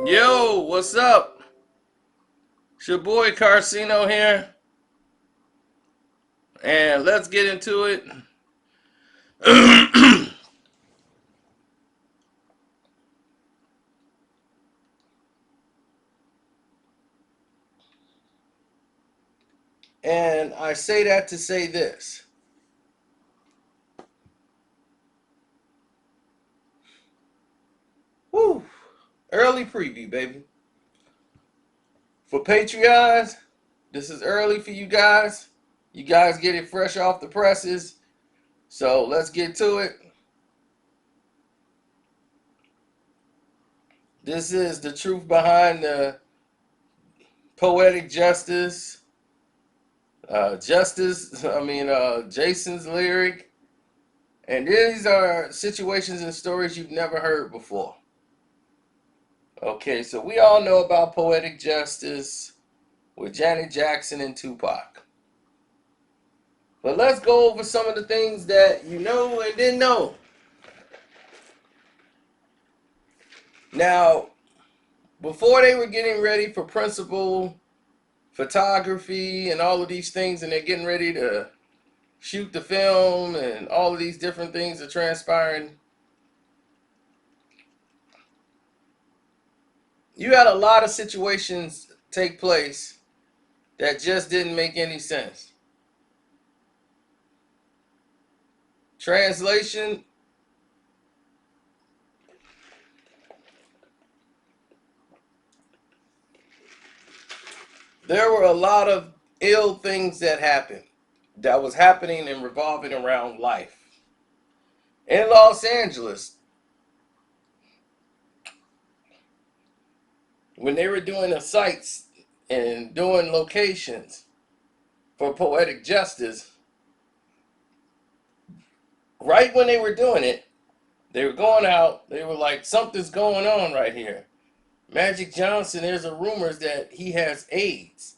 Yo, what's up? It's your boy Carcino here, and let's get into it. And I say that to say this. Woo! Early preview, baby. For Patreons, this is early for you guys. You guys get it fresh off the presses. So let's get to it. This is the truth behind the Poetic Justice. Jason's lyric. And these are situations and stories you've never heard before. Okay, so we all know about Poetic Justice with Janet Jackson and Tupac. But let's go over some of the things that you know and didn't know. Now, before they were getting ready for principal photography and all of these things, and they're getting ready to shoot the film, and all of these different things are transpiring, you had a lot of situations take place that just didn't make any sense. Translation: there were a lot of ill things that was happening and revolving around life. In Los Angeles, when they were doing the sites and doing locations for Poetic Justice, right when they were doing it, they were going out, they were like, something's going on right here. Magic Johnson, there's a rumors that he has AIDS.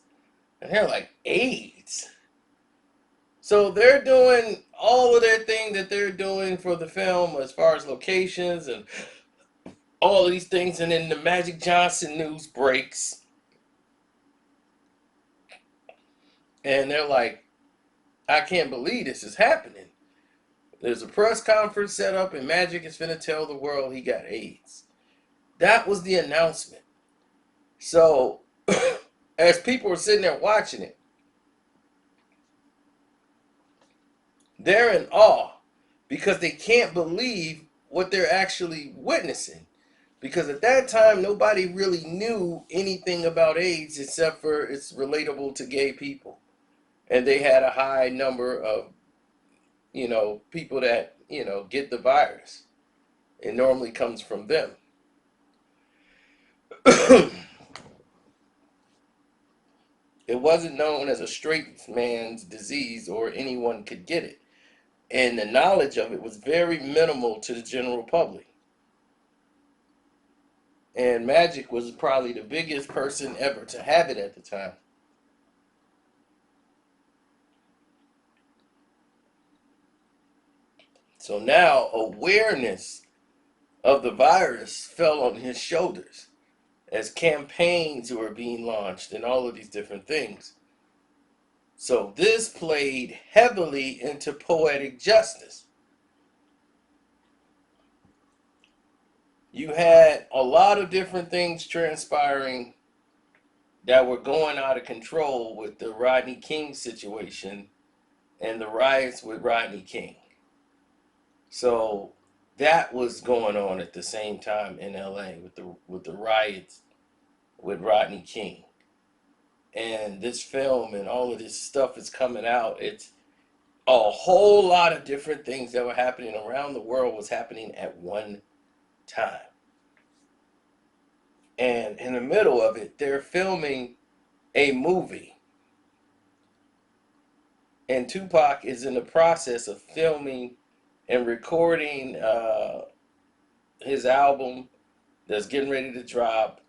And they're like, AIDS? So they're doing all of their thing that they're doing for the film as far as locations and all of these things, and then the Magic Johnson news breaks, and they're like, I can't believe this is happening. There's a press conference set up, and Magic is finna tell the world he got AIDS. That was the announcement. So, as people are sitting there watching it, they're in awe because they can't believe what they're actually witnessing. Because at that time, nobody really knew anything about AIDS except for it's relatable to gay people. And they had a high number of, people that, get the virus. It normally comes from them. It wasn't known as a straight man's disease or anyone could get it. And the knowledge of it was very minimal to the general public. And Magic was probably the biggest person ever to have it at the time. So now awareness of the virus fell on his shoulders as campaigns were being launched and all of these different things. So this played heavily into poetic justice. You had a lot of different things transpiring that were going out of control with the Rodney King situation and the riots with Rodney King. So that was going on at the same time in LA with the riots with Rodney King. And this film and all of this stuff is coming out. It's a whole lot of different things that were happening around the world was happening at one time. And in the middle of it, they're filming a movie. And Tupac is in the process of filming and recording his album that's getting ready to drop.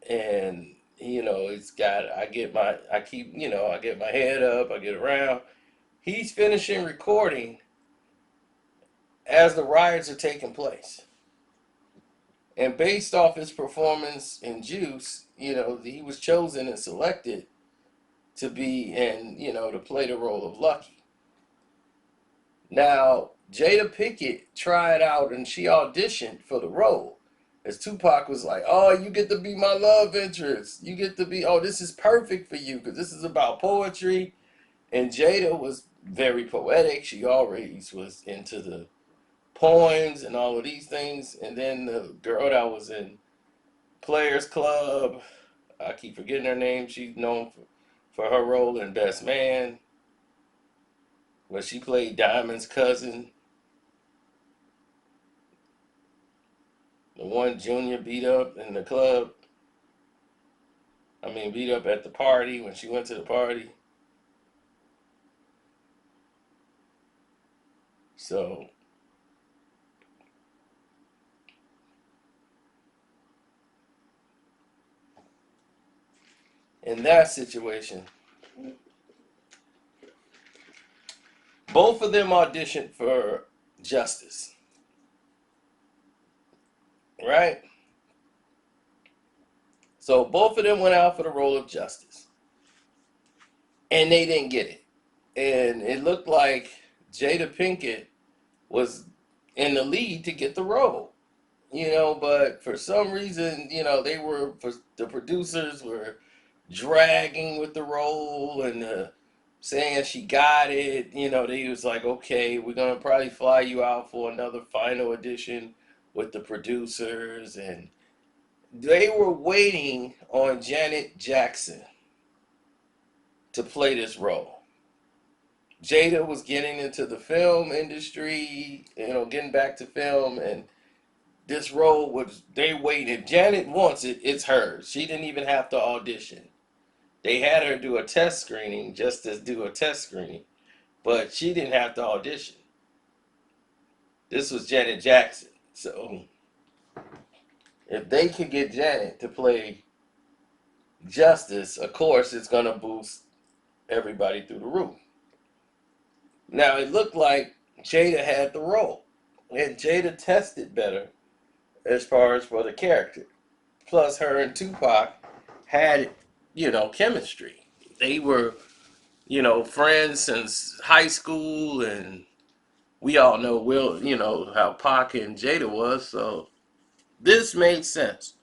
And it's got, I get my head up, I get around. He's finishing recording as the riots are taking place. And based off his performance in Juice, he was chosen and selected to be in, to play the role of Lucky. Now, Jada Pinkett tried out and she auditioned for the role. As Tupac was like, "Oh, you get to be my love interest. You get to be, oh, this is perfect for you because this is about poetry." And Jada was very poetic. She always was into the poems and all of these things. And then the girl that was in Players Club, I keep forgetting her name. She's known for her role in Best Man, where she played Diamond's cousin, the one Junior beat up in the club. I mean, beat up at the party when she went to the party. So, in that situation, both of them auditioned for Justice, right? So, both of them went out for the role of Justice, and they didn't get it. And it looked like Jada Pinkett was in the lead to get the role, but for some reason, the producers were dragging with the role and saying she got it. They was like, okay, we're gonna probably fly you out for another final edition with the producers, and they were waiting on Janet Jackson to play this role. Jada was getting into the film industry, getting back to film, and this role was, they waited. Janet wants it, it's hers. She didn't even have to audition. They had her do a test screening just to do a test screening, but she didn't have to audition. This was Janet Jackson. So if they could get Janet to play Justice, of course it's going to boost everybody through the roof. Now it looked like Jada had the role, and Jada tested better as far as for the character. Plus, her and Tupac had, chemistry. They were, friends since high school, and we all know how Pac and Jada was. So this made sense.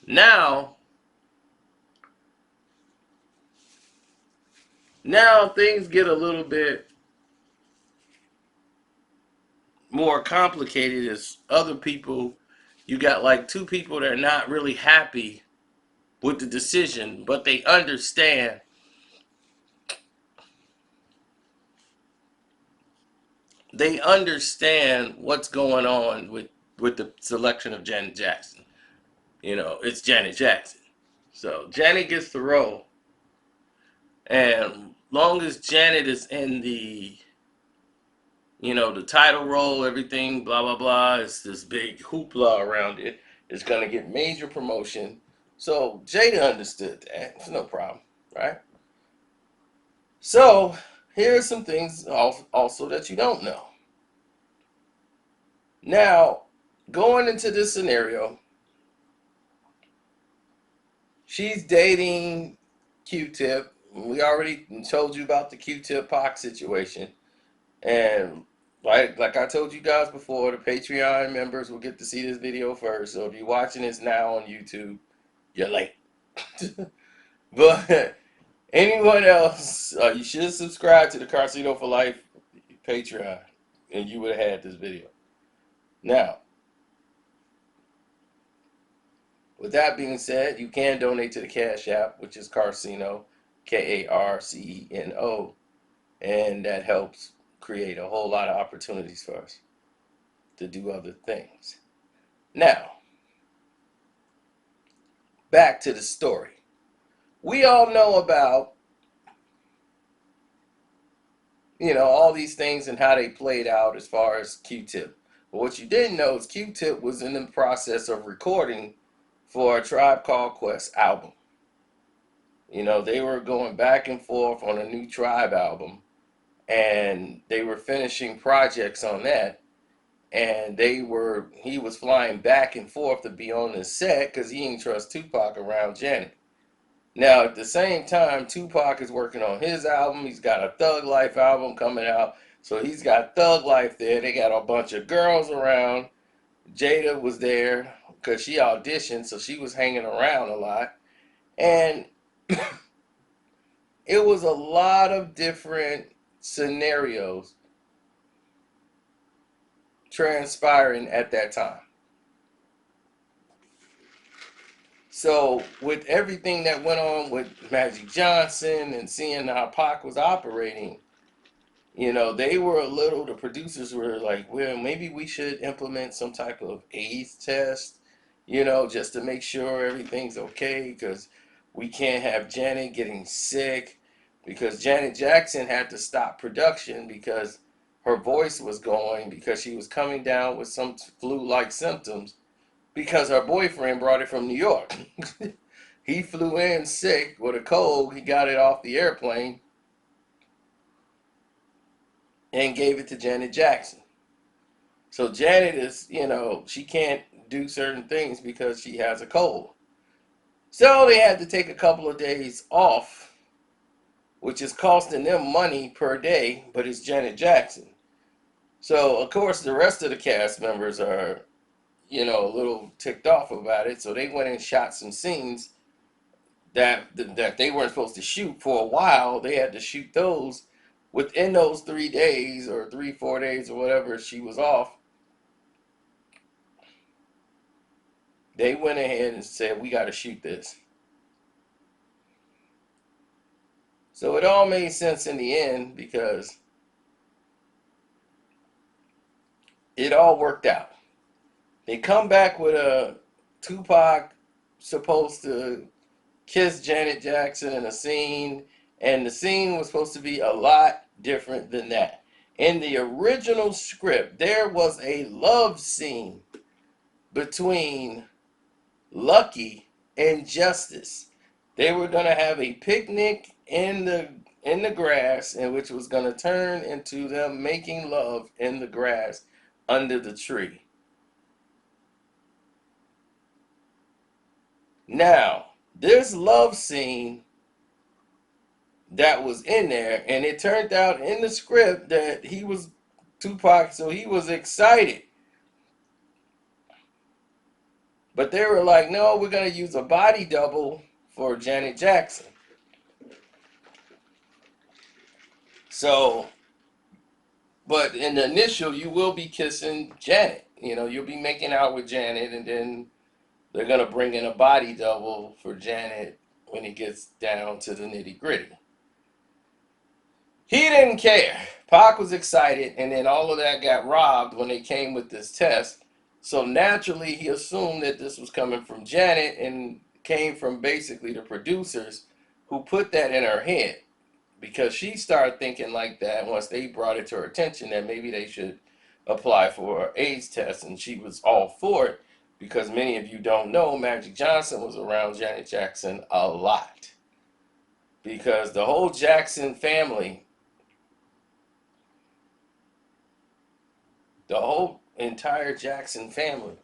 Now, things get a little bit more complicated as other people. You got like two people that are not really happy with the decision, but they understand. They understand what's going on with the selection of Janet Jackson. It's Janet Jackson. So Janet gets the role, and long as Janet is in the title role, everything, blah blah blah, it's this big hoopla around it. It's gonna get major promotion. So Jada understood that. It's no problem, right? So here are some things also that you don't know. Now, going into this scenario, she's dating Q-Tip. We already told you about the Q-Tip Pac situation. And like I told you guys before, the Patreon members will get to see this video first. So if you're watching this now on YouTube, you're late. But anyone else, you should subscribe to the Carcino for Life Patreon, and you would have had this video. Now, with that being said, you can donate to the Cash App, which is Carcino, Karceno, and that helps create a whole lot of opportunities for us to do other things. Now, back to the story. We all know about, all these things and how they played out as far as Q-Tip. But what you didn't know is Q-Tip was in the process of recording for a Tribe Called Quest album. They were going back and forth on a new Tribe album, and they were finishing projects on that. and he was flying back and forth to be on the set because he didn't trust Tupac around Janet. Now, at the same time, Tupac is working on his album. He's got a Thug Life album coming out. So he's got Thug Life there. They got a bunch of girls around. Jada was there because she auditioned, so she was hanging around a lot. And it was a lot of different scenarios transpiring at that time. So with everything that went on with Magic Johnson and seeing how Pac was operating, the producers were like, well, maybe we should implement some type of AIDS test, just to make sure everything's okay, because we can't have Janet getting sick, because Janet Jackson had to stop production because her voice was going, because she was coming down with some flu-like symptoms, because her boyfriend brought it from New York. He flew in sick with a cold. He got it off the airplane and gave it to Janet Jackson. So Janet is, she can't do certain things because she has a cold. So they had to take a couple of days off, which is costing them money per day, but it's Janet Jackson. So, of course, the rest of the cast members are, a little ticked off about it. So they went and shot some scenes that they weren't supposed to shoot for a while. They had to shoot those within those 3 days or 4 days or whatever she was off. They went ahead and said, we got to shoot this. So it all made sense in the end because it all worked out. They come back with a Tupac supposed to kiss Janet Jackson in a scene, and the scene was supposed to be a lot different than that. In the original script, there was a love scene between Lucky and Justice. They were going to have a picnic in the grass, and which was going to turn into them making love in the grass under the tree. Now, this love scene that was in there, and it turned out in the script that he was Tupac, so he was excited. But they were like, no, we're going to use a body double for Janet Jackson. So, but in the initial, you will be kissing Janet. You'll be making out with Janet, and then they're going to bring in a body double for Janet when it gets down to the nitty gritty. He didn't care. Pac was excited, and then all of that got robbed when they came with this test. So naturally, he assumed that this was coming from Janet and came from basically the producers who put that in her head, because she started thinking like that once they brought it to her attention that maybe they should apply for an AIDS test, and she was all for it because many of you don't know Magic Johnson was around Janet Jackson a lot, because the whole Jackson family, the whole entire Jackson family,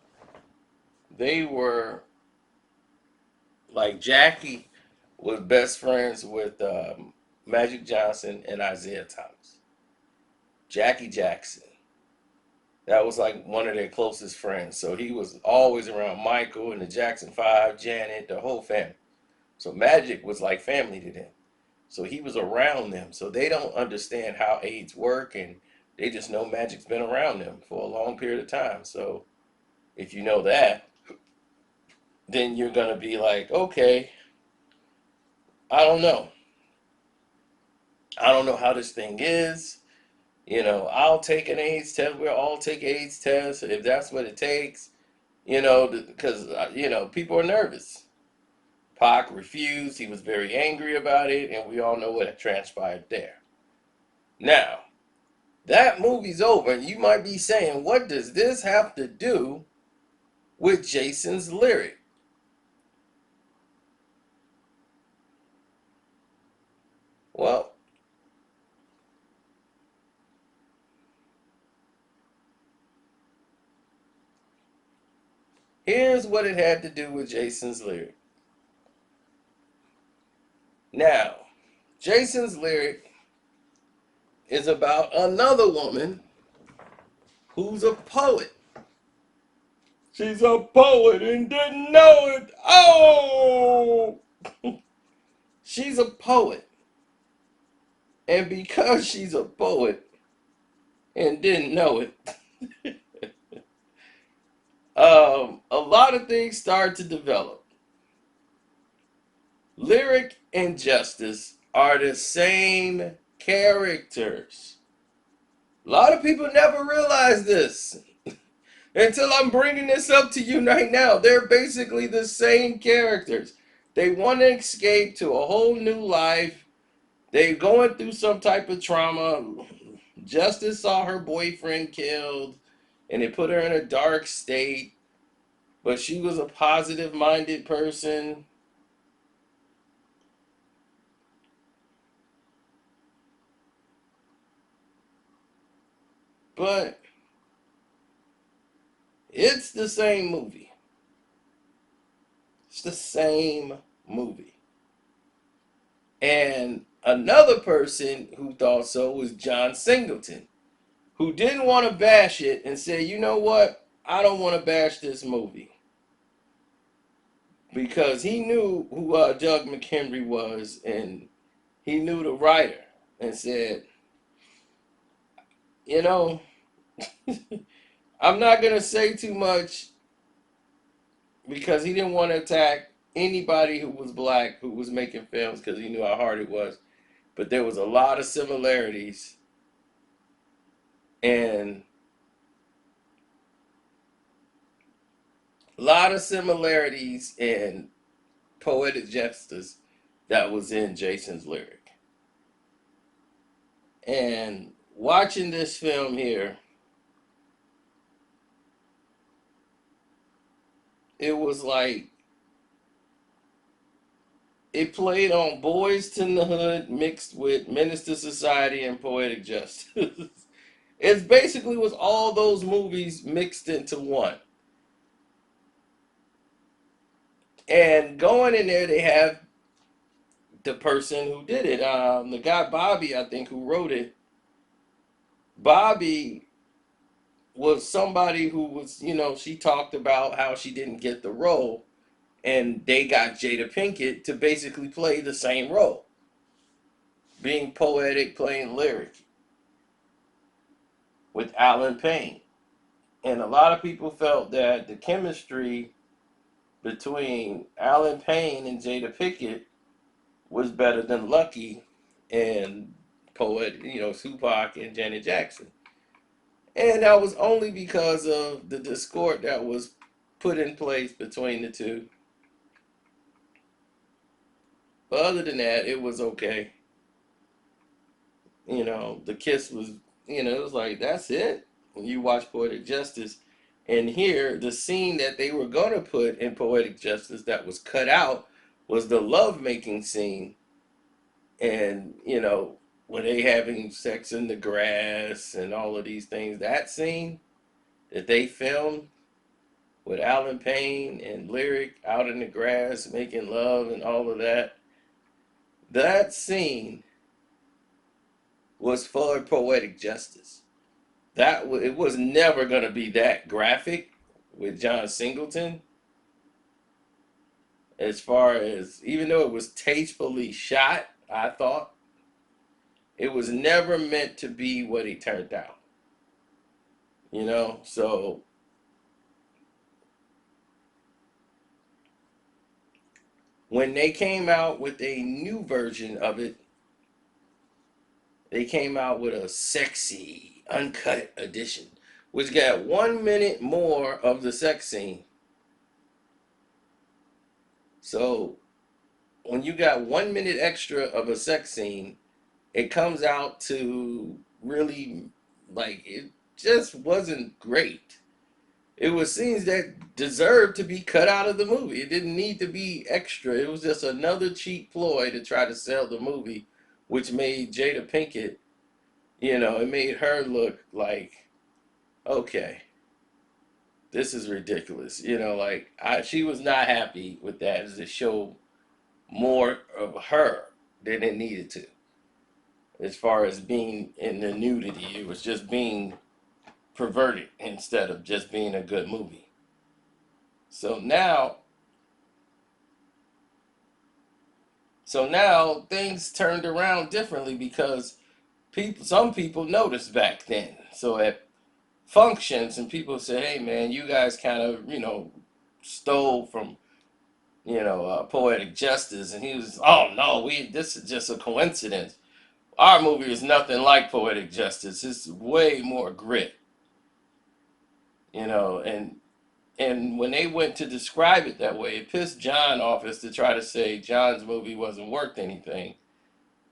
they were like, Jackie was best friends with Magic Johnson and Isaiah Thomas. Jackie Jackson, that was like one of their closest friends. So he was always around Michael and the Jackson 5, Janet, the whole family. So Magic was like family to them. So he was around them. So they don't understand how AIDS work, and they just know Magic's been around them for a long period of time. So if you know that, then you're going to be like, okay, I don't know. I don't know how this thing is. I'll take an AIDS test. We'll all take AIDS tests if that's what it takes, because, people are nervous. Pac refused. He was very angry about it, and we all know what transpired there. Now, that movie's over, and you might be saying, what does this have to do with Jason's lyric? Well, Here's what it had to do with Jason's lyric. Now, Jason's lyric is about another woman who's a poet. She's a poet and didn't know it. Oh! She's a poet. And because she's a poet and didn't know it, a lot of things start to develop. Lyric and Justice are the same characters. A lot of people never realize this until I'm bringing this up to you right now. They're basically the same characters. They want to escape to a whole new life. They're going through some type of trauma. Justice saw her boyfriend killed, and it put her in a dark state. But she was a positive-minded person. But it's the same movie. It's the same movie. And another person who thought so was John Singleton, who didn't want to bash it and said, you know what? I don't want to bash this movie. Because he knew who Doug McHenry was, and he knew the writer, and said, you know, I'm not going to say too much, because he didn't want to attack anybody who was black who was making films, because he knew how hard it was. But there was a lot of similarities, and a lot of similarities in Poetic Justice that was in Jason's lyric. And watching this film here, it was like it played on Boys in the Hood mixed with Menace to Society and Poetic Justice. It basically was all those movies mixed into one. And going in there, they have the person who did it. The guy Bobby, I think, who wrote it. Bobby was somebody who was, she talked about how she didn't get the role, and they got Jada Pinkett to basically play the same role, being poetic, playing lyric with Alan Payne. And a lot of people felt that the chemistry between Alan Payne and Jada Pinkett was better than Lucky and Tupac and Janet Jackson. And that was only because of the discord that was put in place between the two. But other than that, it was okay. The kiss was, it was like, that's it. When you watch Poetic Justice, and here, the scene that they were going to put in Poetic Justice that was cut out was the lovemaking scene. And, when they having sex in the grass and all of these things, that scene that they filmed with Alan Payne and Lyric out in the grass making love and all of that, that scene was for Poetic Justice. It was never going to be that graphic with John Singleton. As far as, even though it was tastefully shot, I thought it was never meant to be what it turned out. So when they came out with a new version of it, they came out with a sexy, uncut edition, which got 1 minute more of the sex scene. So when you got 1 minute extra of a sex scene, it comes out to really, like, it just wasn't great. It was scenes that deserved to be cut out of the movie. It didn't need to be extra. It was just another cheap ploy to try to sell the movie, which made Jada Pinkett, it made her look like, okay, this is ridiculous. Like she was not happy with that as it showed more of her than it needed to. As far as being in the nudity, it was just being perverted instead of just being a good movie. So now, things turned around differently because some people noticed back then. So at functions, and people say, "Hey, man, you guys kind of, stole from, Poetic Justice," and he was, "Oh no, this is just a coincidence. Our movie is nothing like Poetic Justice. It's way more grit, and when they went to describe it that way, it pissed John off as to try to say John's movie wasn't worth anything,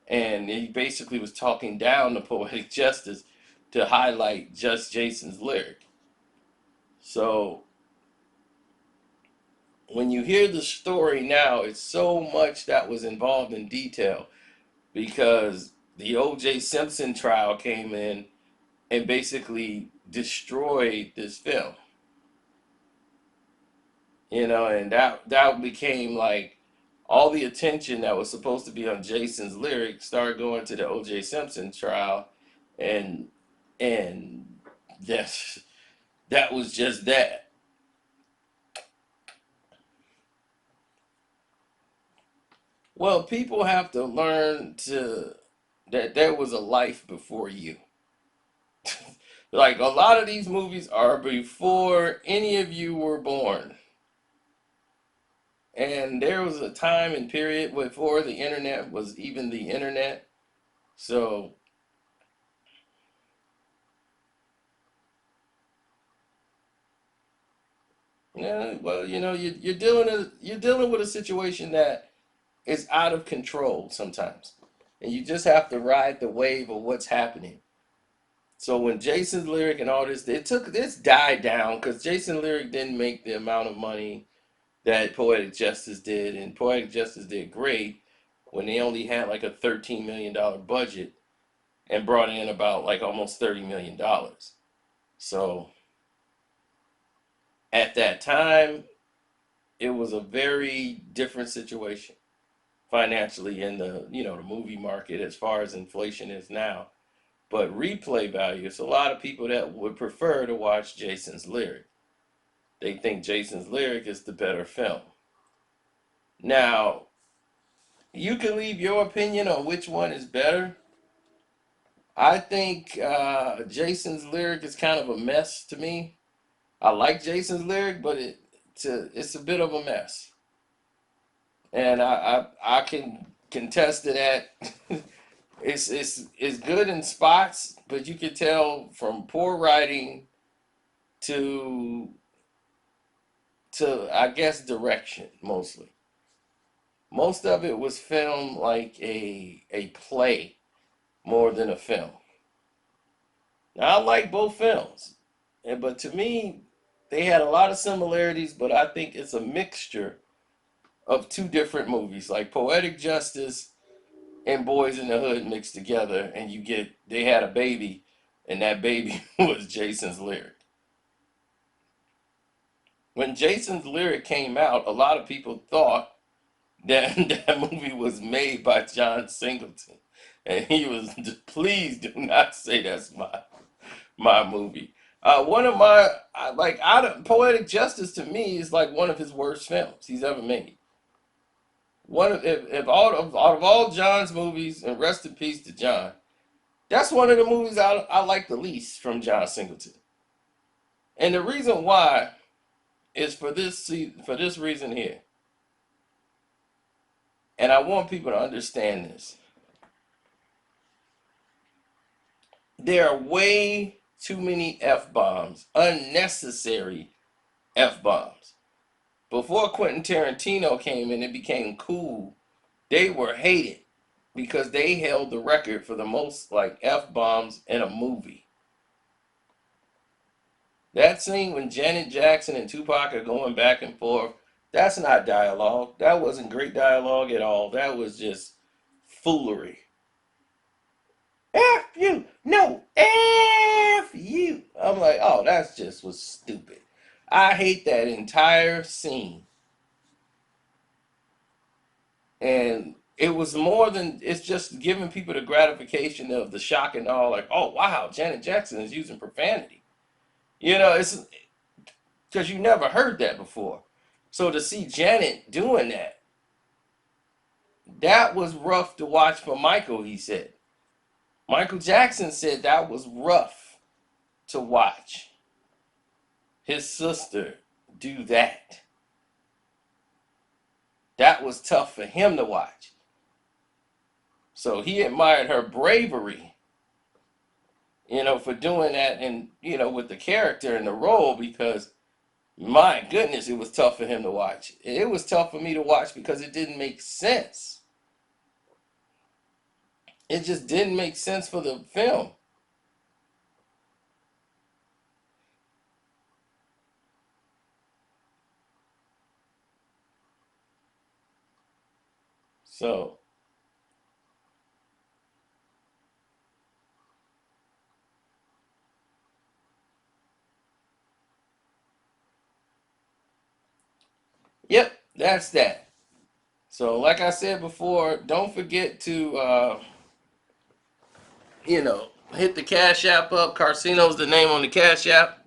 and he basically was talking down to Poetic Justice to highlight just Jason's lyric. So when you hear the story now, it's so much that was involved in detail because the O.J. Simpson trial came in and basically destroyed this film. And that became like all the attention that was supposed to be on Jason's lyrics started going to the O.J. Simpson trial, and and that's that was just that. Well, people have to learn that there was a life before you. Like a lot of these movies are before any of you were born. And there was a time and period before the internet was even the internet. So, yeah, well, you're dealing with a situation that is out of control sometimes. And you just have to ride the wave of what's happening. So when Jason's lyric and all this, this died down because Jason lyric didn't make the amount of money that Poetic Justice did, and Poetic Justice did great when they only had like a $13 million budget and brought in about like almost $30 million. So at that time, it was a very different situation financially in the movie market as far as inflation is now. But replay value, it's a lot of people that would prefer to watch Jason's lyric. They think Jason's lyric is the better film. Now, you can leave your opinion on which one is better. I think Jason's lyric is kind of a mess to me. I like Jason's lyric, but it's a bit of a mess, and I can contest to that. It's good in spots, but you can tell from poor writing to I guess direction mostly. Most of it was filmed like a play more than a film. Now, I like both films, but to me, they had a lot of similarities, but I think it's a mixture of two different movies, like Poetic Justice and Boys in the Hood mixed together, and they had a baby, and that baby was Jason's lyric. When Jason's lyric came out, a lot of people thought that that movie was made by John Singleton, and he was, please do not say that's my movie. One of my like out of Poetic Justice to me is like one of his worst films he's ever made. One of if all of out of all John's movies, and rest in peace to John, that's one of the movies I like the least from John Singleton. And the reason why is for this reason here. And I want people to understand this. There are way too many F bombs, unnecessary F bombs. Before Quentin Tarantino came in, it became cool. They were hated because they held the record for the most like F bombs in a movie. That scene when Janet Jackson and Tupac are going back and forth, that's not dialogue. That wasn't great dialogue at all. That was just foolery. F you, no, F you. I'm like, oh, that's just was stupid. I hate that entire scene. And it was more than, it's just giving people the gratification of the shock and all, like, oh wow, Janet Jackson is using profanity. You know, it's because you never heard that before. So to see Janet doing that, that was rough to watch for Michael, he said. Michael Jackson said that was rough to watch his sister do that. That was tough for him to watch. So he admired her bravery, you know, for doing that, and, you know, with the character and the role, because my goodness, it was tough for him to watch. It was tough for me to watch because it didn't make sense. It just didn't make sense for the film. So, yep, that's that. So, like I said before, don't forget to, you know, hit the Cash App up. Carcino's the name on the Cash App.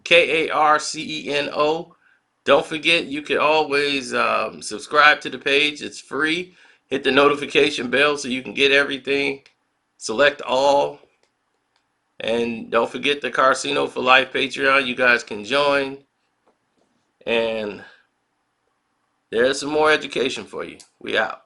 Carceno. Don't forget, you can always subscribe to the page. It's free. Hit the notification bell so you can get everything. Select all. And don't forget the Carcino for Life Patreon. You guys can join. And there's some more education for you. We out.